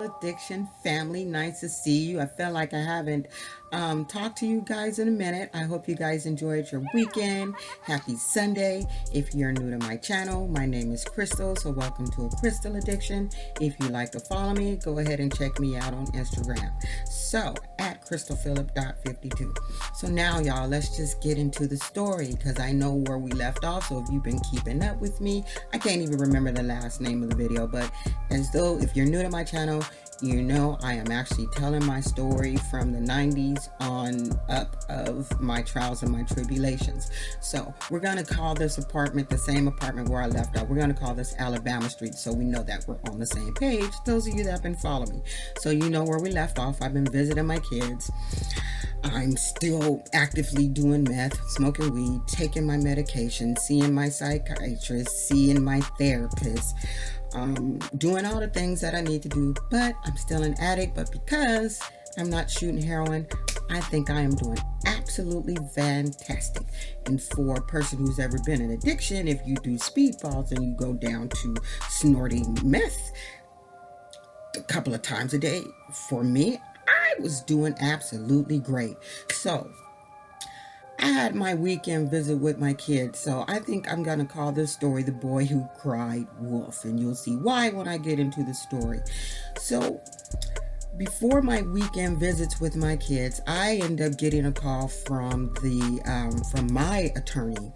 Addiction family, nice to see you. I felt like I haven't talked to you guys in a minute. I hope you guys enjoyed your weekend. Happy Sunday. If you're new to my channel, my name is Crystal, so welcome to A Crystal Addiction. If you like to follow me, go ahead and check me out on Instagram, so at crystalphillip.52. So now y'all, let's just get into the story, because I know where we left off. So if you've been keeping up with me, I can't even remember the last name of the video, but as though if you're new to my channel, you know I am actually telling my story from the 90s on up of my trials and my tribulations. So we're going to call this apartment the same apartment where I left off. We're going to call this Alabama Street, so we know that we're on the same page, those of you that have been following me. So you know where we left off. I've been visiting my kids. I'm still actively doing meth, smoking weed, taking my medication, seeing my psychiatrist, seeing my therapist, doing all the things that I need to do, but I'm still an addict. But because I'm not shooting heroin, I think I am doing absolutely fantastic. And for a person who's ever been in addiction, if you do speedballs and you go down to snorting meth a couple of times a day, for me, I was doing absolutely great. So I had my weekend visit with my kids, so I think I'm gonna call this story The Boy Who Cried Wolf, and you'll see why when I get into the story. So before my weekend visits with my kids, I end up getting a call from from my attorney,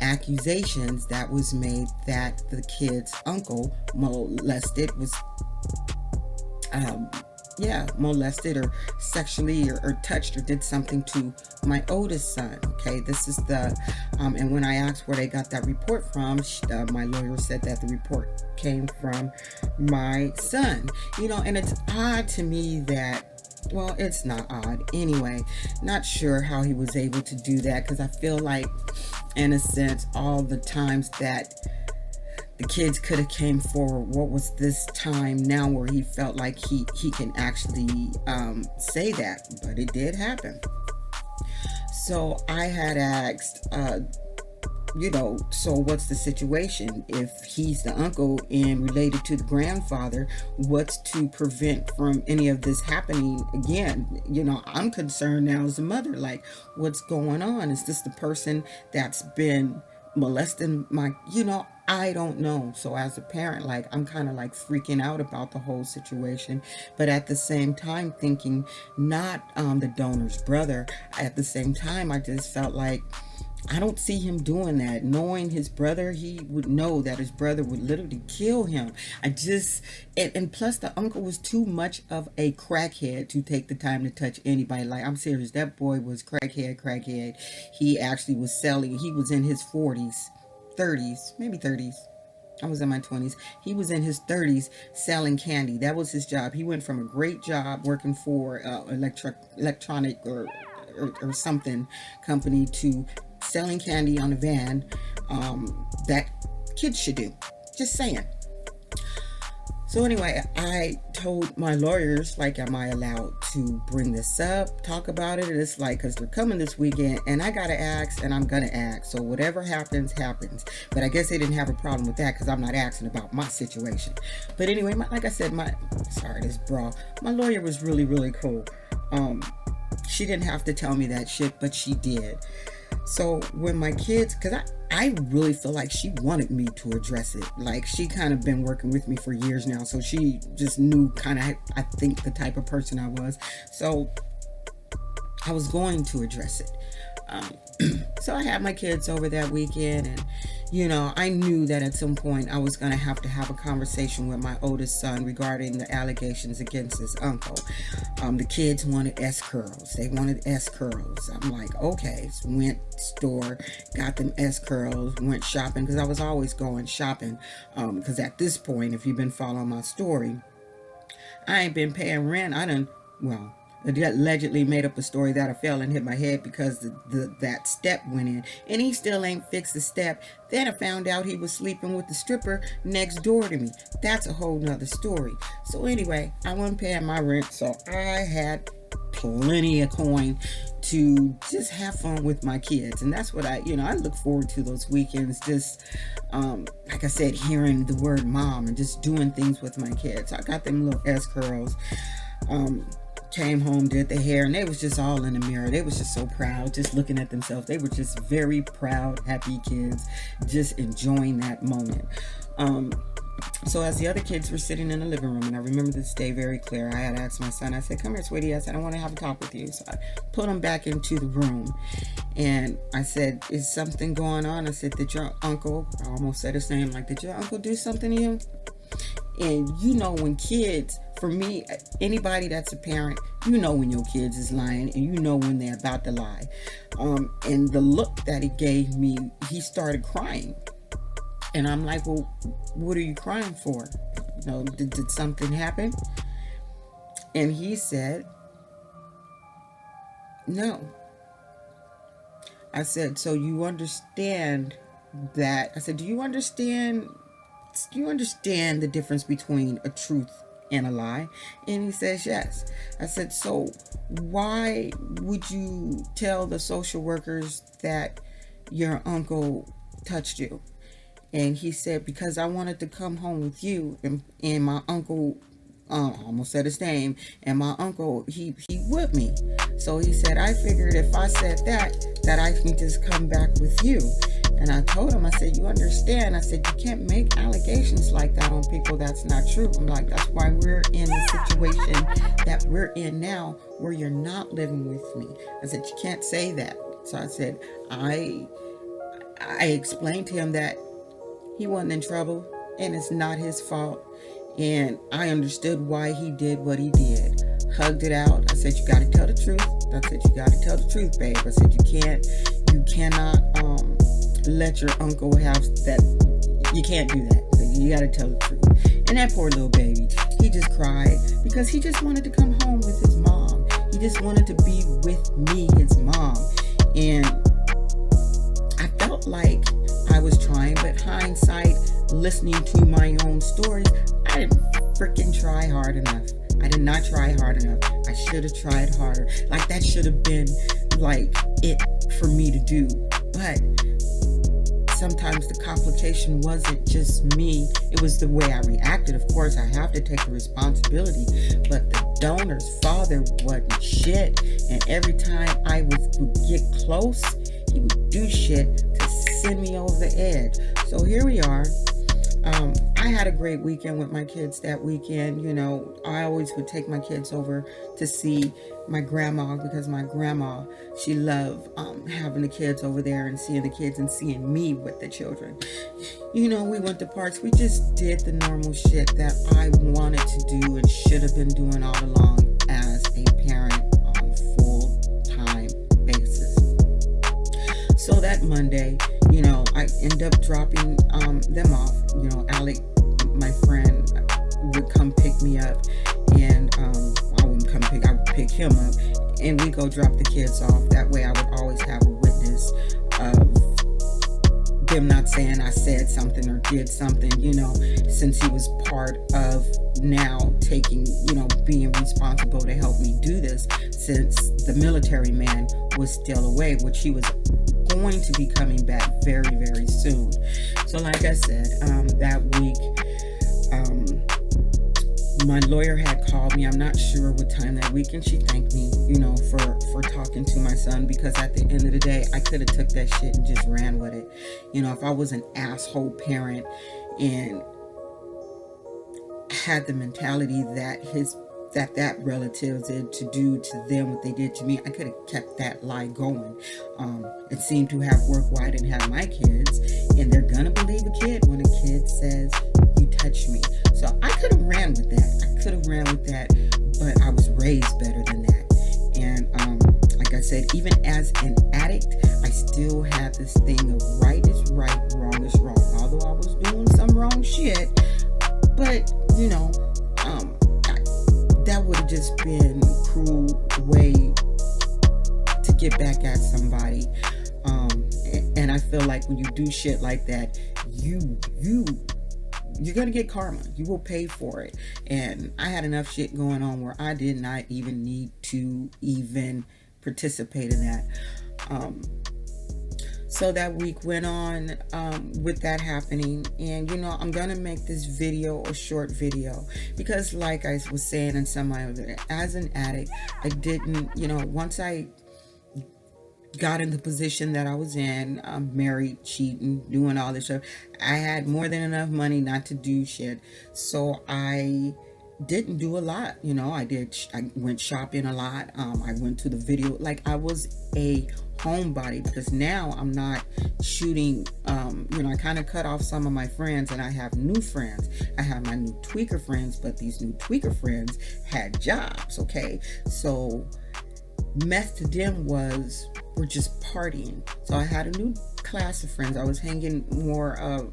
accusations that was made that the kid's uncle molested or sexually or touched or did something to my oldest son. Okay, this is the and when I asked where they got that report from, my lawyer said that the report came from my son. You know, and it's odd to me that, well, it's not odd anyway, not sure how he was able to do that, because I feel like, in a sense, all the times that the kids could have came forward, what was this time now where he felt like he can actually say that? But it did happen. So I had asked, so what's the situation? If he's the uncle and related to the grandfather, what's to prevent from any of this happening again? You know, I'm concerned now as a mother, like, what's going on? Is this the person that's been molesting my, I don't know. So as a parent, like, I'm kind of like freaking out about the whole situation, but at the same time thinking not the donor's brother. At the same time, I just felt like I don't see him doing that. Knowing his brother, he would know that his brother would literally kill him. And plus the uncle was too much of a crackhead to take the time to touch anybody. Like, I'm serious, that boy was crackhead. He actually was selling, he was in his 40s, 30s, maybe 30s. I was in my 20s. He was in his 30s selling candy. That was his job. He went from a great job working for electronic or something company to selling candy on a van. That kids should do. Just saying. So anyway, I told my lawyers, like, am I allowed to bring this up, talk about it? And it's like, because they're coming this weekend and I gotta ask, and I'm gonna ask. So whatever happens, happens. But I guess they didn't have a problem with that because I'm not asking about my situation. But anyway, like I said, my lawyer was really, really cool. She didn't have to tell me that shit, but she did. So when my kids, because I really feel like she wanted me to address it. Like, she kind of been working with me for years now, so she just knew kind of, I think, the type of person I was. So I was going to address it. So I had my kids over that weekend, and I knew that at some point I was going to have a conversation with my oldest son regarding the allegations against his uncle. The kids wanted S-curls. They wanted S-curls. I'm like, okay. So went store, got them S-curls, went shopping, because I was always going shopping. Because at this point, if you've been following my story, I ain't been paying rent. Allegedly made up a story that I fell and hit my head because that step went in, and he still ain't fixed the step. Then I found out he was sleeping with the stripper next door to me. That's a whole nother story. So anyway, I wasn't paying my rent, so I had plenty of coin to just have fun with my kids. And that's what I look forward to those weekends. Just, like I said, hearing the word mom and just doing things with my kids. I got them little S curls. Came home, did the hair, and they was just all in the mirror. They was just so proud, just looking at themselves. They were just very proud, happy kids, just enjoying that moment. So as the other kids were sitting in the living room, and I remember this day very clear, I had asked my son, I said, come here, sweetie. I said, I want to have a talk with you. So I put him back into the room, and I said, is something going on? I said, did your uncle, I almost said his name, like, did your uncle do something to you? And when kids, for me, anybody that's a parent, when your kids is lying, and when they're about to lie. And the look that he gave me, he started crying. And I'm like, well, what are you crying for? Did something happen? And he said, no. I said, so you understand that? I said, do you understand the difference between a truth and a lie? And he says yes. I said, so why would you tell the social workers that your uncle touched you? And he said, because I wanted to come home with you. And my uncle, almost said his name, and my uncle, he whipped me. So he said, I figured if I said that I can just come back with you. And I told him, I said, you understand? I said, you can't make allegations like that on people. That's not true. I'm like, that's why we're in the situation that we're in now, where you're not living with me. I said, you can't say that. So I said, I explained to him that he wasn't in trouble and it's not his fault. And I understood why he did what he did. Hugged it out. I said, you got to tell the truth. I said, you got to tell the truth, babe. I said, you cannot let your uncle have that. You can't do that. So you got to tell the truth. And that poor little baby, he just cried because he just wanted to come home with his mom. He just wanted to be with me, his mom. And I felt like I was trying, but hindsight, listening to my own stories, I didn't freaking try hard enough. I did not try hard enough. I should have tried harder. Like, that should have been like it for me to do. But sometimes the complication wasn't just me. It was the way I reacted. Of course, I have to take the responsibility. But the donor's father wasn't shit. And every time I would get close, he would do shit to send me over the edge. So here we are. I had a great weekend with my kids that weekend. I always would take my kids over to see my grandma, because my grandma, she loved having the kids over there and seeing the kids and seeing me with the children. We went to parks. We just did the normal shit that I wanted to do and should have been doing all along as a parent on a full-time basis. So that Monday, I end up dropping them off. Alec, my friend, would come pick me up, and I would pick him up, and we go drop the kids off. That way I would always have a witness of them not saying I said something or did something, since he was part of now taking, being responsible to help me do this, since the military man was still away, which he was going to be coming back very, very soon. So like I said, that week, my lawyer had called me. I'm not sure what time that week, and she thanked me, for talking to my son, because at the end of the day, I could have took that shit and just ran with it. If I was an asshole parent and had the mentality that relatives did to do to them what they did to me, I could have kept that lie going. It seemed to have worked why I didn't have my kids, and they're gonna believe a kid when a kid says, you touched me. So I could have ran with that, but I was raised better than that. And like I said, even as an addict, I still have this thing of right is right, wrong is wrong. Although I was doing some wrong shit, but that would have just been a cruel way to get back at somebody. And I feel like when you do shit like that, you're gonna get karma. You will pay for it. And I had enough shit going on where I did not even need to even participate in that. So that week went on with that happening, and I'm gonna make this video a short video because, like I was saying in some of my other, as an addict, I didn't, once I got in the position that I was in, married, cheating, doing all this stuff, I had more than enough money not to do shit. So I didn't do a lot. I went shopping a lot. I went to the video, like I was a homebody, because now I'm not shooting. I kind of cut off some of my friends, and I have new friends. I have my new tweaker friends, but these new tweaker friends had jobs. Okay, so meth to them were just partying. So I had a new class of friends. I was hanging more of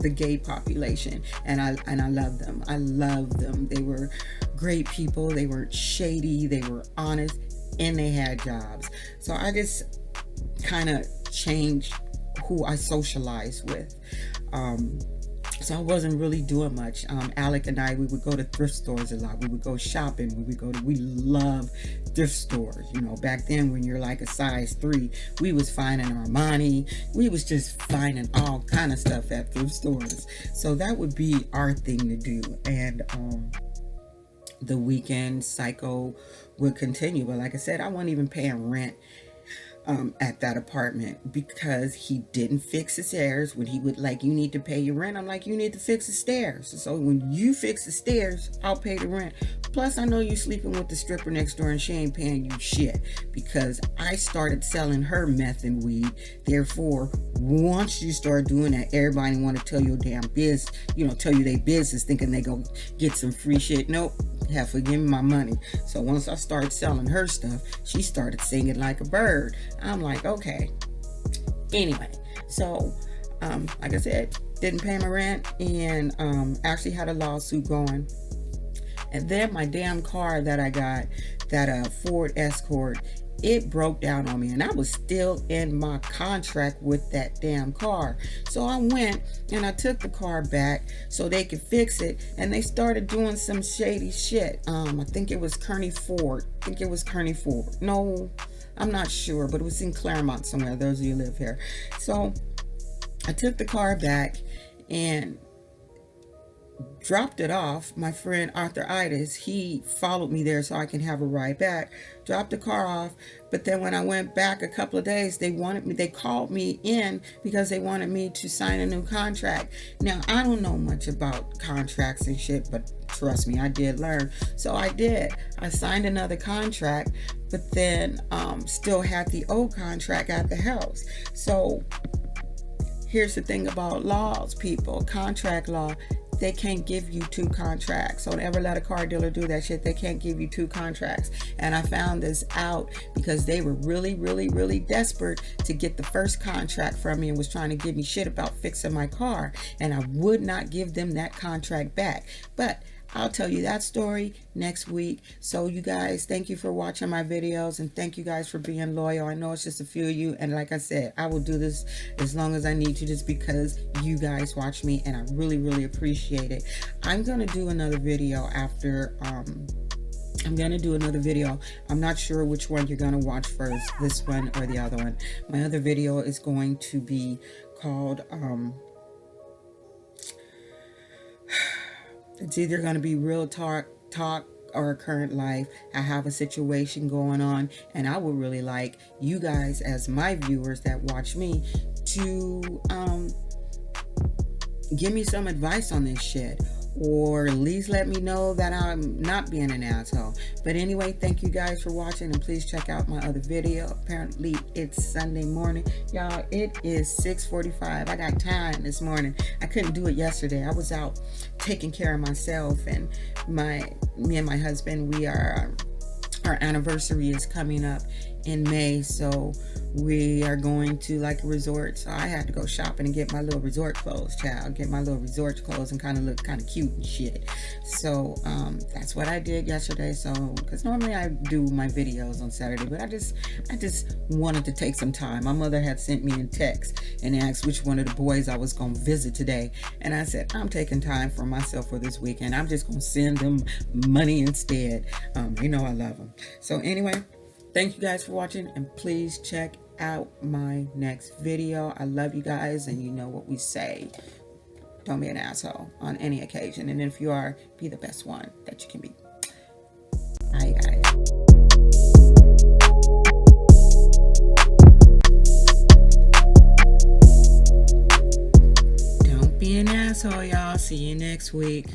the gay population, and I love them. I love them. They were great people. They weren't shady. They were honest, and they had jobs. So I just kind of changed who I socialized with. So I wasn't really doing much. Alec and I, we would go to thrift stores a lot. We would go shopping. We love thrift stores. Back then when you're like a size 3, we was finding Armani. We was just finding all kind of stuff at thrift stores. So that would be our thing to do. And the weekend cycle would continue. But like I said, I wasn't even paying rent at that apartment because he didn't fix the stairs. When he would like, you need to pay your rent, I'm like, you need to fix the stairs. So when you fix the stairs, I'll pay the rent. Plus, I know you sleeping with the stripper next door and she ain't paying you shit, because I started selling her meth and weed. Therefore, once you start doing that, everybody want to tell your damn business, tell you their business, thinking they gonna get some free shit. Nope. Have to give me my money. So once I started selling her stuff, she started singing like a bird. I'm like, okay. Anyway, so like I said, didn't pay my rent, and actually had a lawsuit going. And then my damn car that I got, that Ford Escort, it broke down on me, and I was still in my contract with that damn car. So I went and I took the car back so they could fix it, and they started doing some shady shit. I think it was Kearney Ford. No, I'm not sure, but it was in Claremont somewhere, those of you who live here. So I took the car back and dropped it off. My friend Arthuritis, he followed me there so I can have a ride back. Dropped the car off, but then when I went back a couple of days, they called me in because they wanted me to sign a new contract. Now, I don't know much about contracts and shit, but trust me, I did learn. So I did. I signed another contract, but then still had the old contract at the house. So here's the thing about laws, people, contract law. They can't give you 2 contracts. So don't ever let a car dealer do that shit. They can't give you 2 contracts. And I found this out because they were really, really, really desperate to get the first contract from me and was trying to give me shit about fixing my car. And I would not give them that contract back. But I'll tell you that story next week. So you guys, thank you for watching my videos, and thank you guys for being loyal. I know it's just a few of you, and like I said, I will do this as long as I need to, just because you guys watch me, and I really, really appreciate it. I'm gonna do another video after I'm not sure which one you're gonna watch first, this one or the other one. My other video is going to be called it's either going to be real talk or current life. I have a situation going on, and I would really like you guys, as my viewers that watch me, to give me some advice on this shit, or at least let me know that I'm not being an asshole. But anyway, thank you guys for watching, and please check out my other video. Apparently it's Sunday morning, y'all. It is 6:45. I got time this morning. I couldn't do it yesterday. I was out taking care of myself, and me and my husband, our anniversary is coming up in May, so we are going to like a resort. So I had to go shopping and get my little resort clothes, child. Get my little resort clothes and kind of look kind of cute and shit. So that's what I did yesterday. So because normally I do my videos on Saturday, but I just wanted to take some time. My mother had sent me a text and asked which one of the boys I was going to visit today, and I said I'm taking time for myself for this weekend. I'm just going to send them money instead. I love them. So anyway, Thank you guys for watching, and please check out my next video. I love you guys, and you know what we say. Don't be an asshole on any occasion. And if you are, be the best one that you can be. Bye, guys. Don't be an asshole, y'all. See you next week.